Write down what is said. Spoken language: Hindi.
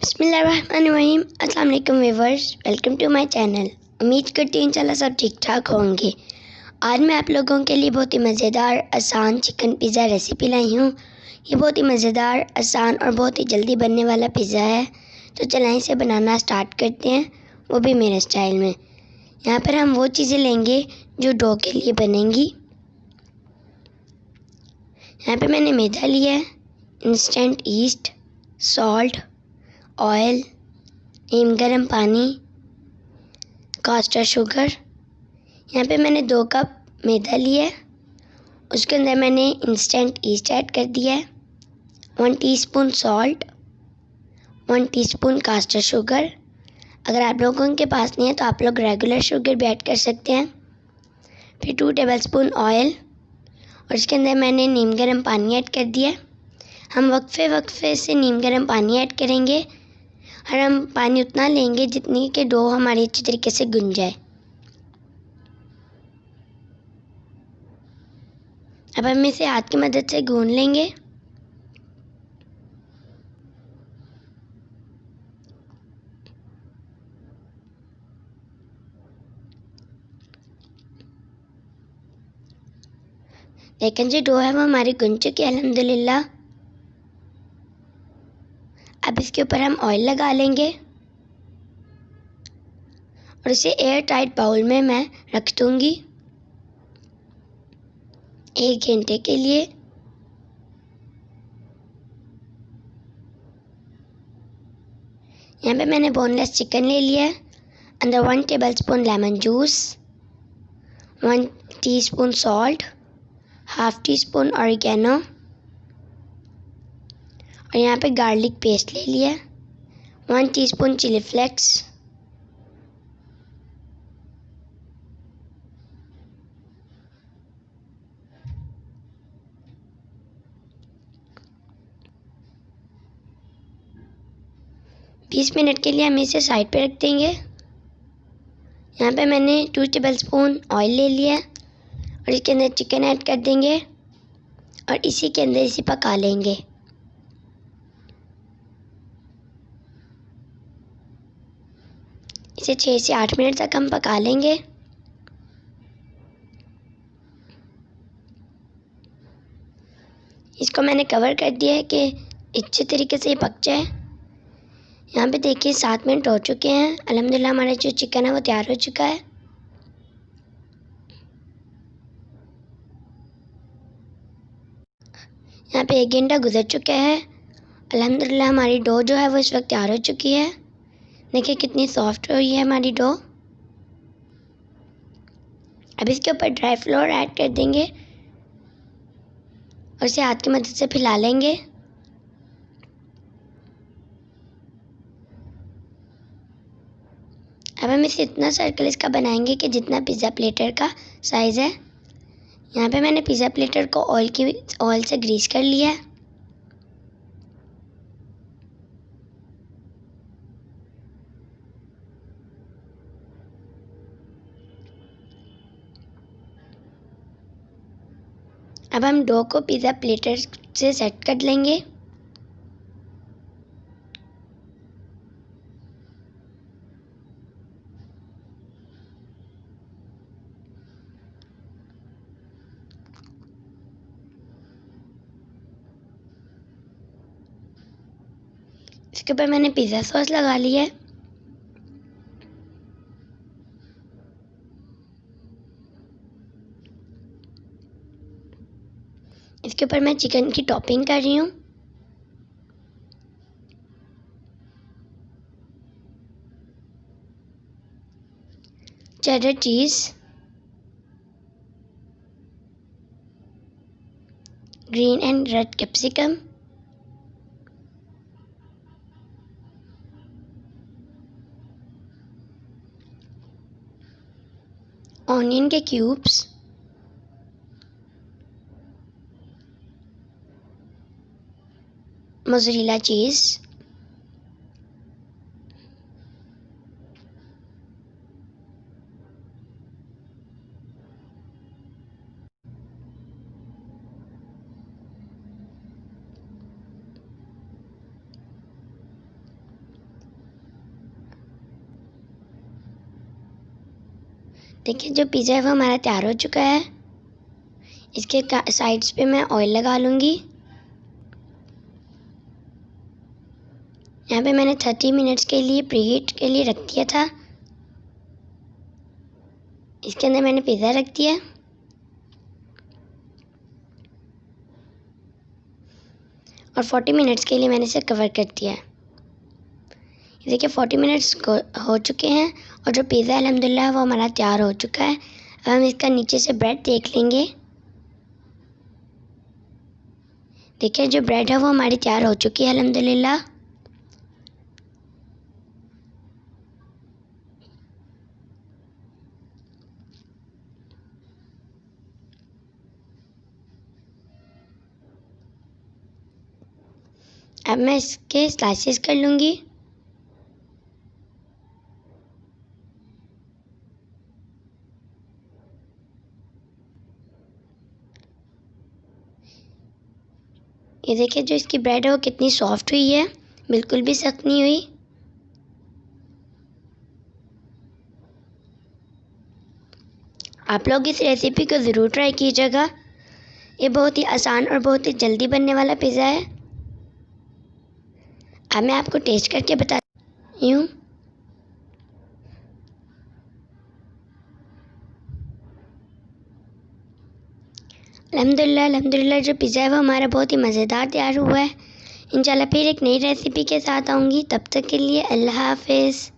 बिस्मिल्लाहिर्रहमानिर्रहीम। अस्सलाम वालेकुम viewers, welcome to my channel. उम्मीद करती हूँ इंशाल्लाह सब ठीक ठाक होंगे। आज मैं आप लोगों के लिए बहुत ही मज़ेदार आसान चिकन पिज़्ज़ा रेसिपी लाई हूँ। ये बहुत ही मज़ेदार, आसान और बहुत ही जल्दी बनने वाला पिज़्ज़ा है। तो चलें इसे बनाना स्टार्ट करते हैं, वो भी मेरे स्टाइल में। यहाँ पर हम वो चीज़ें लेंगे जो डो के लिए बनेंगी। यहाँ पर मैंने मैदा लिया है, इंस्टेंट ईस्ट, सॉल्ट, ऑयल, नीम गर्म पानी, कास्टर शुगर। यहाँ पे मैंने 2 कप मैदा लिया है, उसके अंदर मैंने इंस्टेंट ईस्ट ऐड कर दिया है, 1 teaspoon salt, 1 teaspoon caster sugar. अगर आप लोगों के पास नहीं है तो आप लोग रेगुलर शुगर भी ऐड कर सकते हैं। फिर 2 टेबलस्पून ऑयल और इसके अंदर मैंने नीम गर्म पानी ऐड कर दिया है। हम वक्फे से नीम गर्म पानी ऐड करेंगे और हम पानी उतना लेंगे जितनी कि डो हमारी अच्छी तरीके से गुन जाए। अब हम इसे हाथ की मदद से गूंद लेंगे। लेकिन जो डो है वो हमारी गुन चुकी है अल्हम्दुलिल्लाह। अब इसके ऊपर हम ऑयल लगा लेंगे और इसे एयर टाइट बाउल में मैं रख दूँगी 1 घंटे के लिए। यहाँ पे मैंने बोनलेस चिकन ले लिया है। अंदर 1 tablespoon lemon juice, 1 teaspoon salt, half tea spoon oregano और यहाँ पे गार्लिक पेस्ट ले लिया है, 1 टीस्पून चिली फ्लेक्स, बीस मिनट के लिए हम इसे साइड पे रख देंगे। यहाँ पे मैंने 2 टेबलस्पून ऑयल ले लिया है और इसके अंदर चिकन ऐड कर देंगे और इसी के अंदर इसे पका लेंगे। इसे 6 से 8 मिनट तक हम पका लेंगे। इसको मैंने कवर कर दिया है कि अच्छे तरीके से ये पक जाए। यहाँ पे देखिए 7 मिनट हो चुके हैं। अल्हम्दुलिल्लाह हमारा जो चिकन है वो तैयार हो चुका है। यहाँ पे 1 घंटा गुजर चुका है। अल्हम्दुलिल्लाह हमारी डो जो है वो इस वक्त तैयार हो चुकी है। देखिए कितनी सॉफ्ट हुई है हमारी डो। अब इसके ऊपर ड्राई फ्लोर ऐड कर देंगे और इसे हाथ की मदद से फैला लेंगे। अब हम इसे इतना सर्कल इसका बनाएंगे कि जितना पिज़्ज़ा प्लेटर का साइज़ है। यहाँ पे मैंने पिज़्ज़ा प्लेटर को ऑयल से ग्रीस कर लिया है। अब हम डो को पिज़्ज़ा प्लेटर से सेट कर लेंगे। इसके ऊपर मैंने पिज़्ज़ा सॉस लगा लिया है। इसके ऊपर मैं चिकन की टॉपिंग कर रही हूँ। Cheddar cheese, green and red capsicum, onion के क्यूब्स, मोज़रेला चीज़, देखिए जो पिज़्ज़ा है वो हमारा तैयार हो चुका है। इसके साइड्स पे मैं ऑयल लगा लूँगी। यहाँ पे मैंने 30 मिनट्स के लिए प्रीहीट के लिए रख दिया था। इसके अंदर मैंने पिज़्ज़ा रख दिया और 40 मिनट्स के लिए मैंने इसे कवर कर दिया है। ये देखिए 40 मिनट्स हो चुके हैं और जो पिज़्ज़ा अल्हम्दुलिल्लाह वो हमारा तैयार हो चुका है। अब हम इसका नीचे से ब्रेड देख लेंगे। देखिए जो ब्रेड है वो हमारी तैयार हो चुकी है अल्हम्दुलिल्लाह। अब मैं इसके स्लाइसेस कर लूँगी। ये देखिए जो इसकी ब्रेड है वो कितनी सॉफ्ट हुई है, बिल्कुल भी सख्त नहीं हुई। आप लोग इस रेसिपी को ज़रूर ट्राई कीजिएगा। ये बहुत ही आसान और बहुत ही जल्दी बनने वाला पिज़्ज़ा है। अब मैं आपको टेस्ट करके बताती हूँ। अल्हम्दुलिल्लाह जो पिज़्ज़ा है वो हमारा बहुत ही मज़ेदार तैयार हुआ है। इंशाल्लाह फिर एक नई रेसिपी के साथ आऊँगी। तब तक के लिए अल्लाह हाफ़िज़।